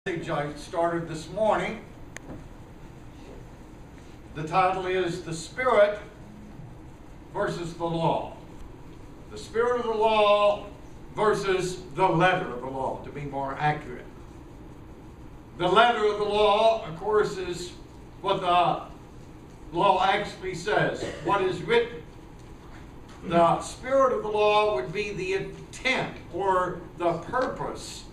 Message I started this morning. The title is The Spirit versus the Law. The Spirit of the Law versus the letter of the law, to be more accurate. The letter of the law, of course, is what the law actually says, what is written. The spirit of the law would be the intent or the purpose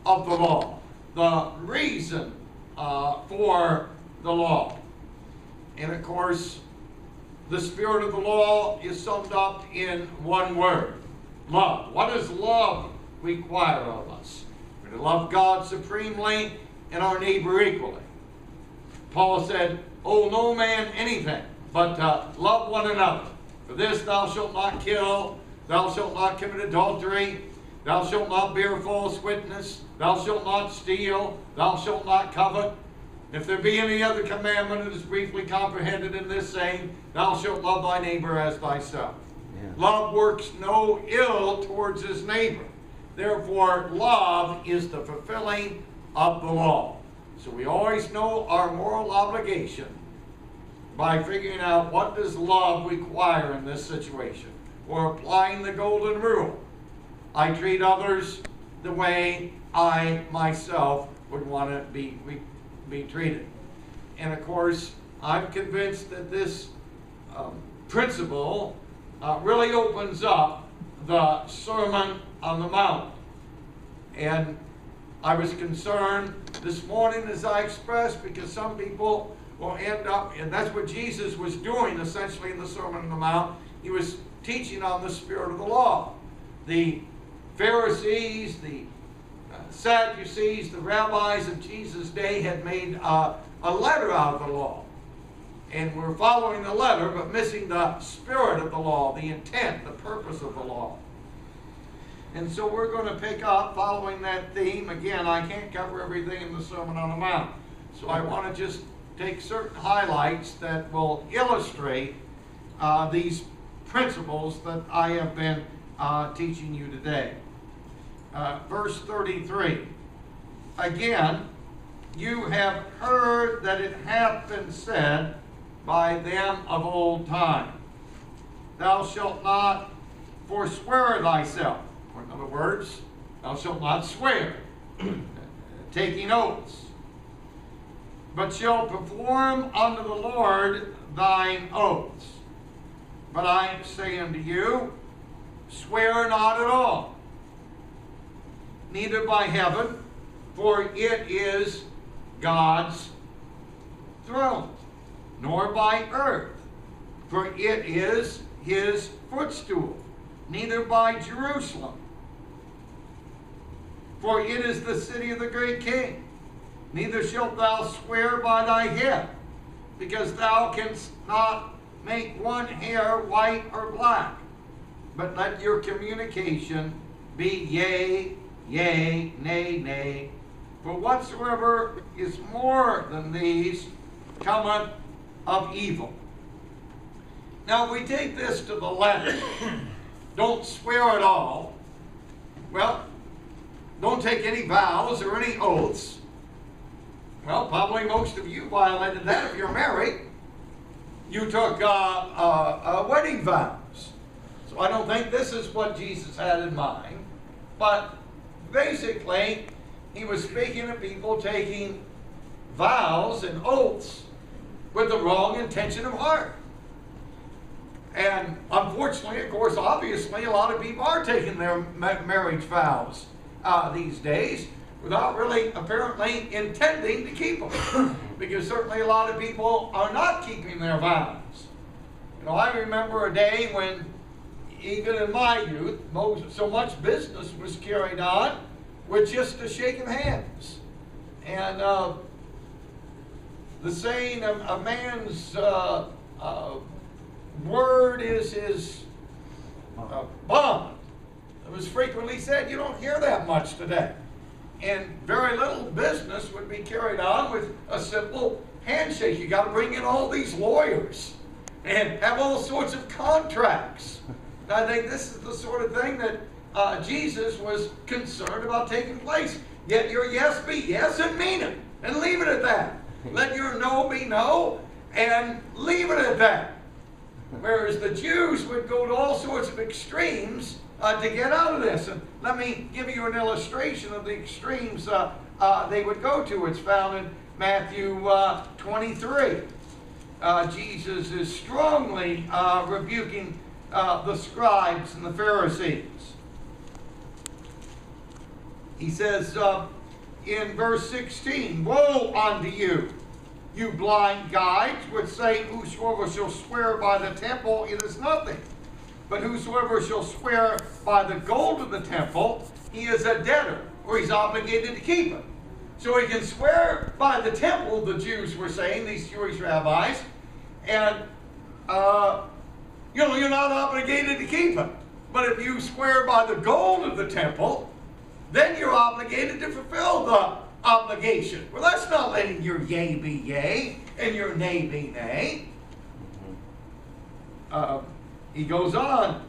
of the law, the reason for the law. And of course, the spirit of the law is summed up in one word: love. What does love require of us? We're to love God supremely and our neighbor equally. Paul said, "Owe no man anything but love one another. For this thou shalt not kill, thou shalt not commit adultery, thou shalt not bear false witness, thou shalt not steal, thou shalt not covet. If there be any other commandment, it is briefly comprehended in this saying, thou shalt love thy neighbor as thyself." Yeah. Love works no ill towards his neighbor. Therefore, love is the fulfilling of the law. So we always know our moral obligation by figuring out what does love require in this situation, or applying the golden rule. I treat others the way I myself would want to be treated. And of course, I'm convinced that this principle really opens up the Sermon on the Mount. And I was concerned this morning, as I expressed, because some people will end up, and that's what Jesus was doing essentially in the Sermon on the Mount. He was teaching on the spirit of the law. The Pharisees, the Sadducees, the rabbis of Jesus' day had made a letter out of the law. And we're following the letter, but missing the spirit of the law, the intent, the purpose of the law. And so we're going to pick up following that theme. Again, I can't cover everything in the Sermon on the Mount. So I want to just take certain highlights that will illustrate these principles that I have been teaching you today. Verse 33. Again, you have heard that it hath been said by them of old time, thou shalt not forswear thyself. Or in other words, thou shalt not swear, taking oaths, but shalt perform unto the Lord thine oaths. But I say unto you, swear not at all, neither by heaven, for it is God's throne, nor by earth, for it is his footstool, neither by Jerusalem, for it is the city of the great king. Neither shalt thou swear by thy head, because thou canst not make one hair white or black. But let your communication be yea, yea, nay, nay. For whatsoever is more than these cometh of evil. Now, if we take this to the letter, don't swear at all. Well, don't take any vows or any oaths. Well, probably most of you violated that if you're married. You took wedding vows. So I don't think this is what Jesus had in mind. But basically, he was speaking of people taking vows and oaths with the wrong intention of heart. And unfortunately, of course, obviously, a lot of people are taking their marriage vows these days without really apparently intending to keep them. Because certainly a lot of people are not keeping their vows. You know, I remember a day when, even in my youth, so much business was carried on with just a shake of hands. And the saying, a man's word is his bond. It was frequently said. You don't hear that much today. And very little business would be carried on with a simple handshake. You got to bring in all these lawyers and have all sorts of contracts. And I think this is the sort of thing that Jesus was concerned about taking place. Yet your yes be yes and mean it. And leave it at that. Let your no be no and leave it at that. Whereas the Jews would go to all sorts of extremes to get out of this. And let me give you an illustration of the extremes they would go to. It's found in Matthew 23. Jesus is strongly rebuking the scribes and the Pharisees. He says in verse 16, "Woe unto you, you blind guides, which say, Whosoever shall swear by the temple, it is nothing. But whosoever shall swear by the gold of the temple, he is a debtor, or he's obligated to keep it." So he can swear by the temple, the Jews were saying, these Jewish rabbis, and you're not obligated to keep it. But if you swear by the gold of the temple, then you're obligated to fulfill the obligation. Well, that's not letting your yea be yea and your nay be nay. He goes on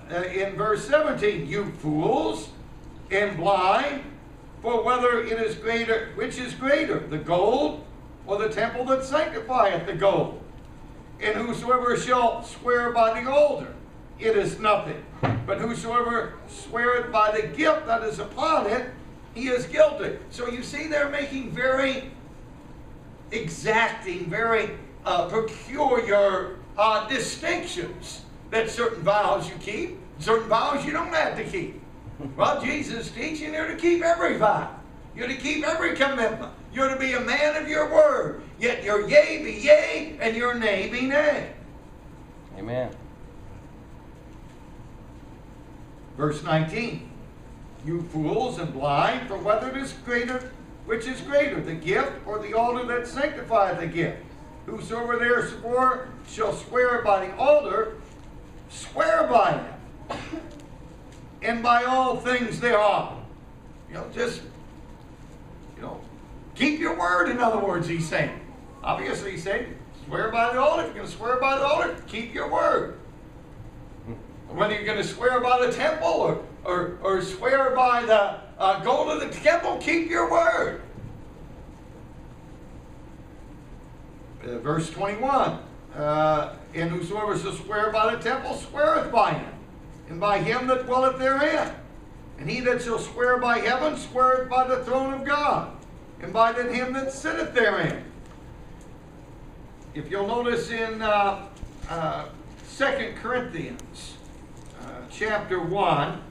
in verse 17, "You fools and blind, for whether it is greater, which is greater, the gold or the temple that sanctifieth the gold? And whosoever shall swear by the altar, it is nothing. But whosoever sweareth by the gift that is upon it, he is guilty." So you see they're making very exacting, very peculiar distinctions, that certain vows you keep, certain vows you don't have to keep. Well, Jesus is teaching you're to keep every vow. You're to keep every commitment. You're to be a man of your word. Yet your yea be yea and your nay be nay. Amen. Verse 19, "You fools and blind, for whether it is greater, which is greater, the gift or the altar that sanctifieth the gift? Whosoever therefore shall swear by the altar, swear by it, and by all things thereof." Keep your word, in other words, he's saying. Obviously, he's saying, swear by the altar. If you're going to swear by the altar, keep your word. Whether you're going to swear by the temple or swear by the gold of the temple, keep your word. Verse 21, "And whosoever shall swear by the temple sweareth by him, and by him that dwelleth therein. And he that shall swear by heaven sweareth by the throne of God, and by him that sitteth therein." If you'll notice in 2 Corinthians chapter 1,